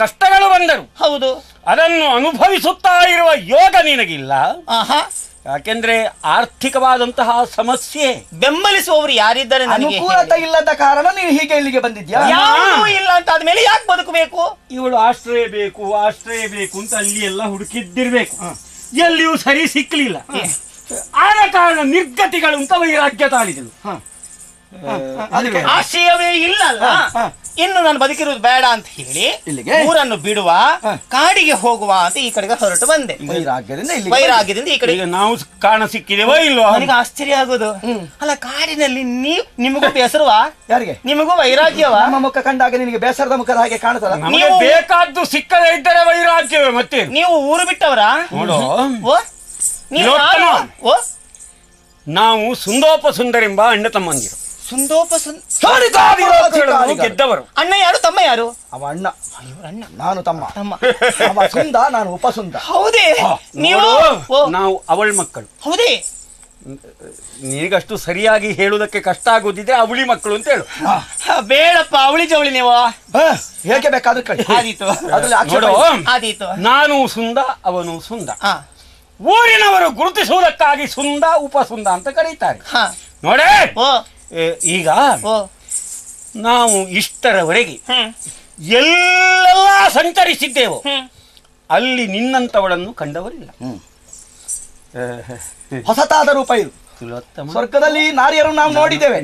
ಕಷ್ಟಗಳು ಬಂದರು, ಹೌದು, ಅದನ್ನು ಅನುಭವಿಸುತ್ತಾ ಇರುವ ಯೋಗ ನಿನಗಿಲ್ಲ. ಆಹಾ, ಯಾಕೆಂದ್ರೆ ಆರ್ಥಿಕವಾದಂತಹ ಸಮಸ್ಯೆ. ಬೆಂಬಲಿಸುವವರು ಯಾರಿದ್ದಾರೆ? ಅನುಕೂಲತೆ ಇಲ್ಲದ ಕಾರಣ ನೀನು ಹೀಗೆ ಇಲ್ಲಿಗೆ ಬಂದಿದ್ಯಾ? ಯಾವುದೂ ಇಲ್ಲ ಅಂತ ಆದ್ಮೇಲೆ ಯಾಕೆ ಬದುಕಬೇಕು? ಇವಳು ಆಶ್ರಯ ಬೇಕು ಅಂತ ಅಲ್ಲಿ ಎಲ್ಲ ಹುಡುಕಿದ್ದಿರ್ಬೇಕು, ಎಲ್ಲಿಯೂ ಸರಿ ಸಿಕ್ಕಲಿಲ್ಲ. ಆದ ಕಾರಣ ನಿರ್ಗತಿಗಳು ಅಂತ ವೈರಾಗ್ಯ ತಾಳಿದಳು. ಆಶಯವೇ ಇಲ್ಲ ಅಲ್ಲ, ಇನ್ನು ನಾನು ಬದುಕಿರುವುದು ಬೇಡ ಅಂತ ಹೇಳಿ ಇಲ್ಲಿಗೆ ಊರನ್ನು ಬಿಡುವ, ಕಾಡಿಗೆ ಹೋಗುವ ಅಂತ ಈ ಕಡೆಗೆ ಹೊರಟು ಬಂದೆ. ವೈರಾಗ್ಯದಿಂದ ಈ ಕಡೆ ನಾವು ಕಾಣ ಸಿಕ್ಕಿದೇವೋ ಇಲ್ವಾ? ನನಗೆ ಆಶ್ಚರ್ಯ ಆಗೋದು, ಅಲ್ಲ ಕಾಡಿನಲ್ಲಿ ನಿಮಗೂ ಬೇಸರವಾ? ಯಾರಿಗೆ? ನಿಮಗೂ ವೈರಾಗ್ಯವಾ? ನಮ್ಮ ಮುಖ ಕಂಡಾಗ ನಿನಗೆ ಬೇಸರದ ಮುಖದ ಹಾಗೆ ಕಾಣುತ್ತಲ್ಲ. ನೀವು ಬೇಕಾದ್ದು ಸಿಕ್ಕದೇ ಇದ್ದರೆ ವೈರಾಗ್ಯವೇ. ಮತ್ತೆ ನೀವು ಊರು ಬಿಟ್ಟವರಾ? ನಾವು ಸುಂದೋಪ ಸುಂದರೆಂಬ ಅಣ್ಣ ತಮ್ಮಂದಿರು. ಸುಂದೋಪ ಗೆದ್ದವರು. ಅಣ್ಣ ಯಾರು, ತಮ್ಮ ಯಾರು? ಅವ ಅಣ್ಣ, ನಾನು ತಮ್ಮ. ಅವ ಸುಂದ, ನಾನು ಉಪಸುಂದ. ಹೌದೇ? ನೀವು ನಾವು ಅವಳ ಮಕ್ಕಳು. ಹೌದೇ? ನಿನಗಷ್ಟು ಸರಿಯಾಗಿ ಹೇಳುವುದಕ್ಕೆ ಕಷ್ಟ ಆಗುದಿದ್ರೆ ಅವಳಿ ಮಕ್ಕಳು ಅಂತ ಹೇಳು. ಬೇಡಪ್ಪ, ಅವಳಿ ಜವಳಿ ನೀವು ಹೇಗೆ ಬೇಕಾದ್ರೂ ಕಳಿ. ಆದೀತು. ನಾನು ಸುಂದ, ಅವನು ಸುಂದ. ಊರಿನವರು ಗುರುತಿಸುವುದಕ್ಕಾಗಿ ಸುಂದ ಉಪಸುಂದ ಅಂತ ಕರೀತಾರೆ. ನೋಡೇ, ಈಗ ನಾವು ಇಷ್ಟರವರೆಗೆ ಎಲ್ಲೆಲ್ಲ ಸಂಚರಿಸಿದ್ದೆವು, ಅಲ್ಲಿ ನಿನ್ನಂತವಳನ್ನು ಕಂಡವರಿಲ್ಲ. ಹೊಸತಾದ ರೂಪ ಇದು. ಸ್ವರ್ಗದಲ್ಲಿ ನಾರಿಯರು ನಾವು ನೋಡಿದ್ದೇವೆ,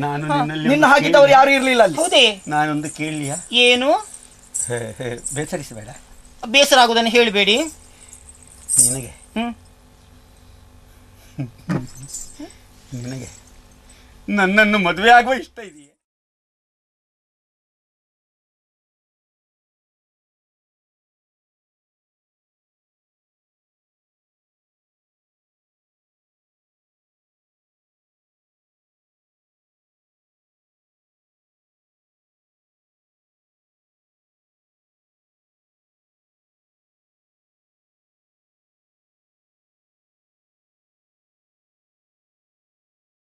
ನಿನ್ನ ಹಾಗಿದ್ದವರು ಯಾರು ಇರ್ಲಿಲ್ಲ ಅಲ್ಲಿ. ಹೌದೇ? ನಾನೊಂದು ಕೇಳಲಿಯಾ? ಏನು? ಬೇಸರಿಸಬೇಡ. ಬೇಸರ ಆಗುವುದನ್ನು ಹೇಳಬೇಡಿ. ನಿನಗೆ ನಿನಗೆ ನನ್ನನ್ನು ಮದುವೆ ಆಗುವ ಇಷ್ಟ ಇದೆಯೇ?